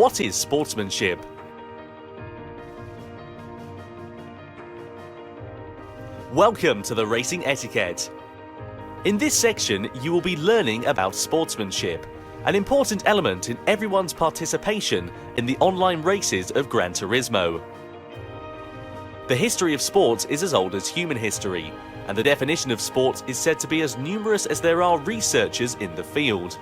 What is sportsmanship? Welcome to the Racing Etiquette. In this section, you will be learning about sportsmanship, an important element in everyone's participation in the online races of Gran Turismo. The history of sports is as old as human history, and the definition of sport is said to be as numerous as there are researchers in the field.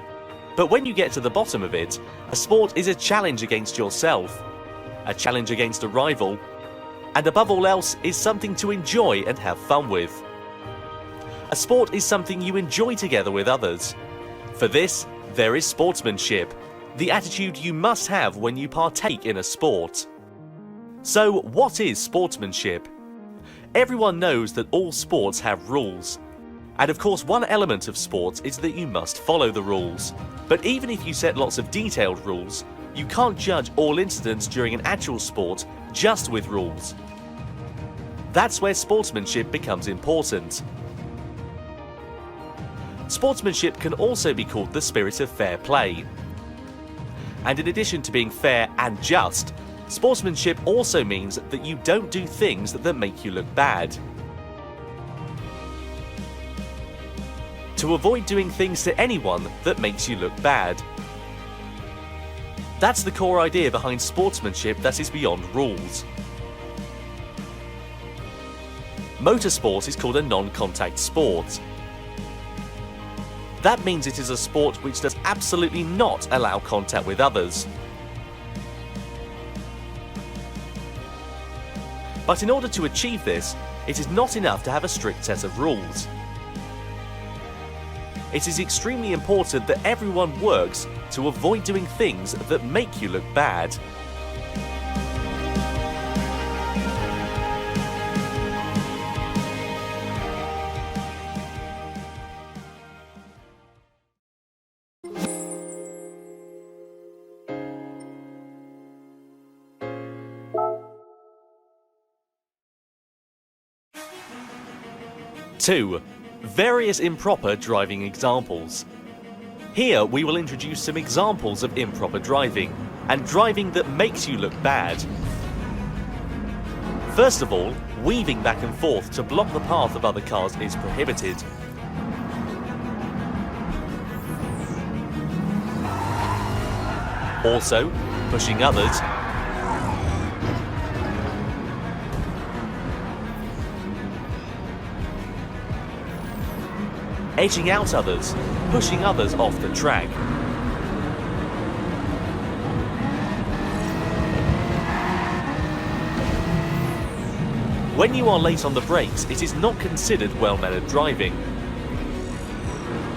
But when you get to the bottom of it, a sport is a challenge against yourself, a challenge against a rival, and above all else is something to enjoy and have fun with. A sport is something you enjoy together with others. For this, there is sportsmanship, the attitude you must have when you partake in a sport. So, what is sportsmanship? Everyone knows that all sports have rules. And of course, one element of sports is that you must follow the rules. But even if you set lots of detailed rules, you can't judge all incidents during an actual sport just with rules. That's where sportsmanship becomes important. Sportsmanship can also be called the spirit of fair play. And in addition to being fair and just, sportsmanship also means that you don't do things that make you look bad. To avoid doing things to anyone that makes you look bad. That's the core idea behind sportsmanship that is beyond rules. Motorsport is called a non-contact sport. That means it is a sport which does absolutely not allow contact with others. But in order to achieve this, it is not enough to have a strict set of rules. It is extremely important that everyone works to avoid doing things that make you look bad. Two, various improper driving examples. Here we will introduce some examples of improper driving, and driving that makes you look bad. First of all, weaving back and forth to block the path of other cars is prohibited. Also, pushing others, edging out others, pushing others off the track. When you are late on the brakes, it is not considered well-mannered driving.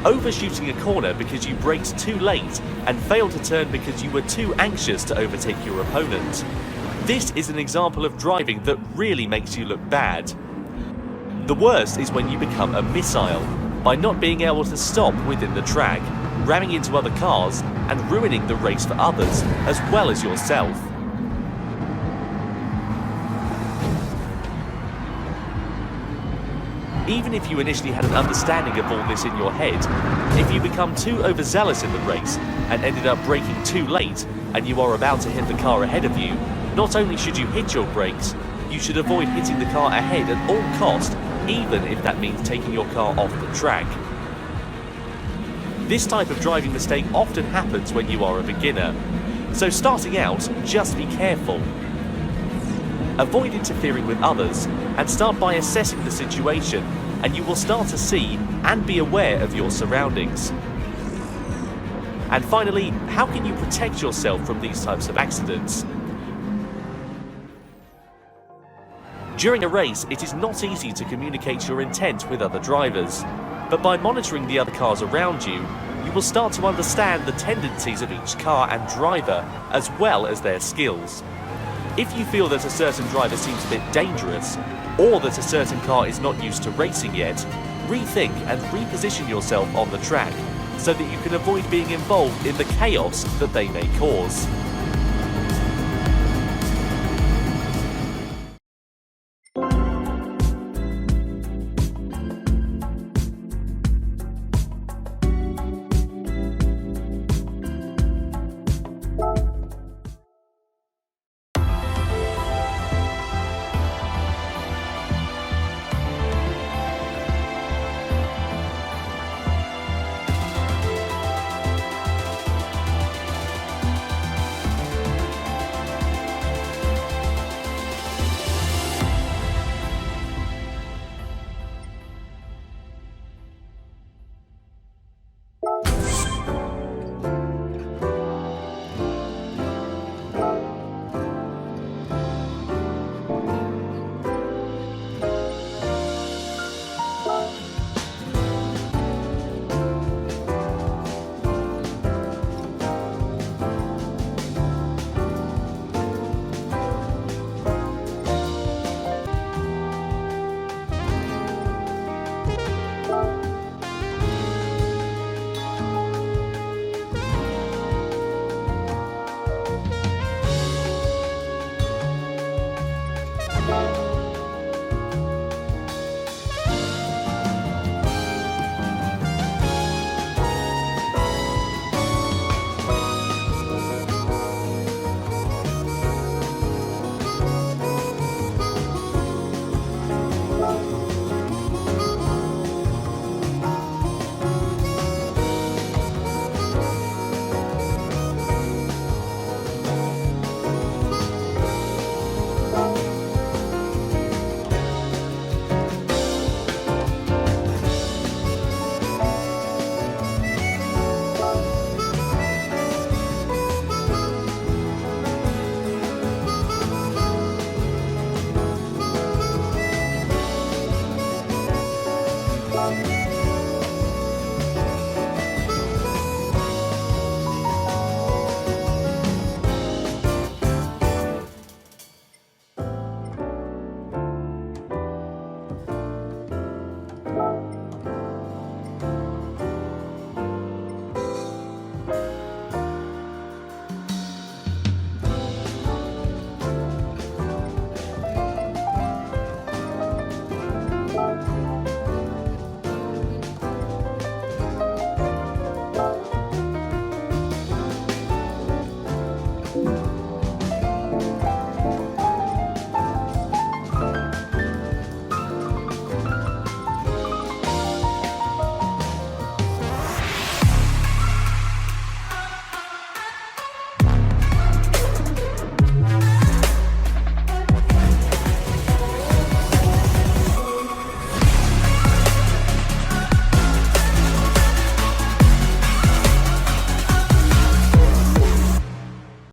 Overshooting a corner because you braked too late and failed to turn because you were too anxious to overtake your opponent. This is an example of driving that really makes you look bad. The worst is when you become a missile, by not being able to stop within the track, ramming into other cars and ruining the race for others as well as yourself. Even if you initially had an understanding of all this in your head, if you become too overzealous in the race and ended up braking too late and you are about to hit the car ahead of you, not only should you hit your brakes, you should avoid hitting the car ahead at all costs, even if that means taking your car off the track. This type of driving mistake often happens when you are a beginner, so starting out, just be careful. Avoid interfering with others and start by assessing the situation, and you will start to see and be aware of your surroundings. And finally, how can you protect yourself from these types of accidents? During a race, it is not easy to communicate your intent with other drivers, but by monitoring the other cars around you, you will start to understand the tendencies of each car and driver, as well as their skills. If you feel that a certain driver seems a bit dangerous, or that a certain car is not used to racing yet, rethink and reposition yourself on the track, so that you can avoid being involved in the chaos that they may cause.